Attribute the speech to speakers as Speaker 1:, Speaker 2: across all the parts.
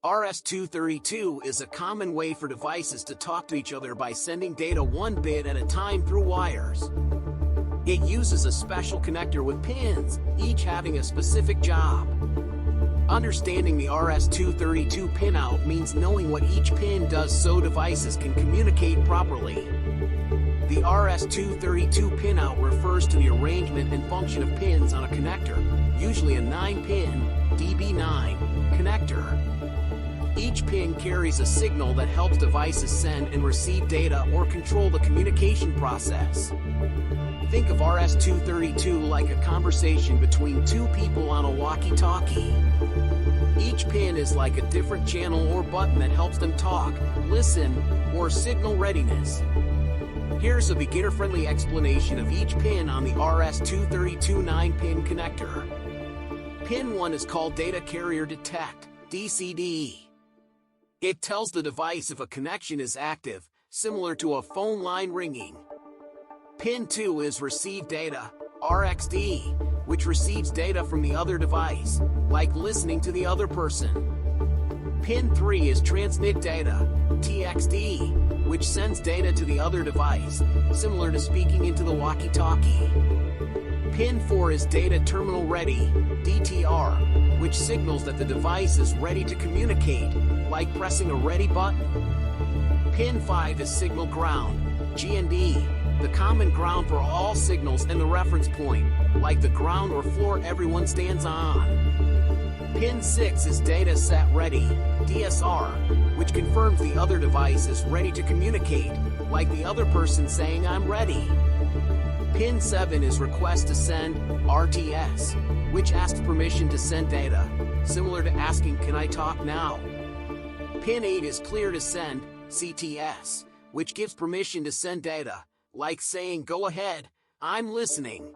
Speaker 1: RS-232 is a common way for devices to talk to each other by sending data one bit at a time through wires. It uses a special connector with pins, each having a specific job. Understanding the RS-232 pinout means knowing what each pin does so devices can communicate properly. The RS-232 pinout refers to the arrangement and function of pins on a connector, usually a 9-pin, DB9, connector. Each pin carries a signal that helps devices send and receive data or control the communication process. Think of RS-232 like a conversation between two people on a walkie-talkie. Each pin is like a different channel or button that helps them talk, listen, or signal readiness. Here's a beginner-friendly explanation of each pin on the RS-232 9-pin connector. Pin 1 is called Data Carrier Detect, DCD. It tells the device if a connection is active, similar to a phone line ringing. Pin 2 is Receive Data, RxD, which receives data from the other device, like listening to the other person. Pin 3 is Transmit Data, TXD, which sends data to the other device, similar to speaking into the walkie-talkie. Pin 4 is Data Terminal Ready, DTR, which signals that the device is ready to communicate, like pressing a ready button. Pin 5 is Signal Ground, GND, the common ground for all signals and the reference point, like the ground or floor everyone stands on. Pin 6 is Data Set Ready, DSR, which confirms the other device is ready to communicate, like the other person saying I'm ready. Pin 7 is Request to Send, RTS, which asks permission to send data, similar to asking can I talk now. Pin 8 is Clear to Send, CTS, which gives permission to send data, like saying go ahead, I'm listening.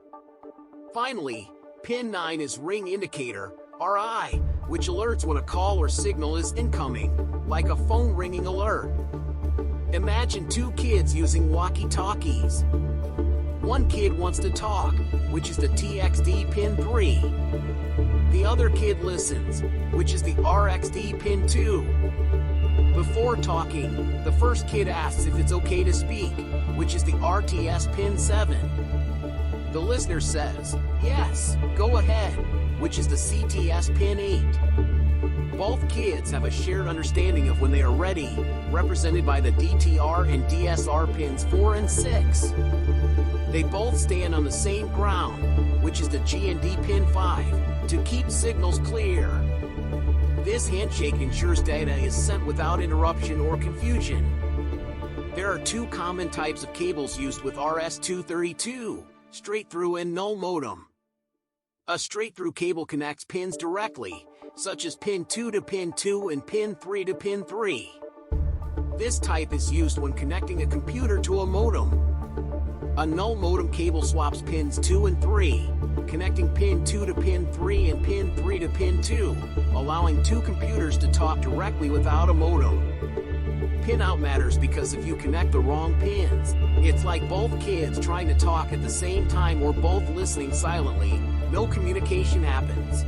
Speaker 1: Finally, Pin 9 is Ring Indicator, RI, which alerts when a call or signal is incoming, like a phone ringing alert. Imagine two kids using walkie-talkies. One kid wants to talk, which is the TXD pin 3. The other kid listens, which is the RxD pin 2. Before talking, the first kid asks if it's okay to speak, which is the RTS pin 7. The listener says, yes, go ahead, which is the CTS pin 8. Both kids have a shared understanding of when they are ready, represented by the DTR and DSR pins 4 and 6. They both stand on the same ground, which is the GND pin 5, to keep signals clear. This handshake ensures data is sent without interruption or confusion. There are two common types of cables used with RS-232, straight-through and null modem. A straight-through cable connects pins directly, such as pin 2 to pin 2 and pin 3 to pin 3. This type is used when connecting a computer to a modem. A null modem cable swaps pins 2 and 3, connecting pin 2 to pin 3 and pin 3 to pin 2, allowing two computers to talk directly without a modem. Pinout matters because if you connect the wrong pins, it's like both kids trying to talk at the same time or both listening silently, no communication happens.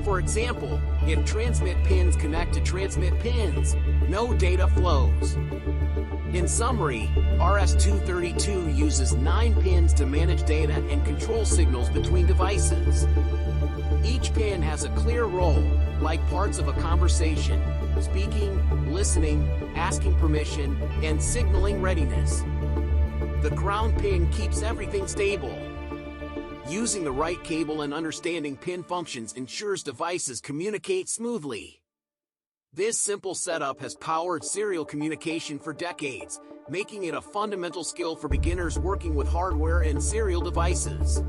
Speaker 1: For example, if transmit pins connect to transmit pins, no data flows. In summary, RS-232 uses 9 pins to manage data and control signals between devices. Each pin has a clear role, like parts of a conversation: speaking, listening, asking permission, and signaling readiness. The ground pin keeps everything stable. Using the right cable and understanding pin functions ensures devices communicate smoothly. This simple setup has powered serial communication for decades, making it a fundamental skill for beginners working with hardware and serial devices.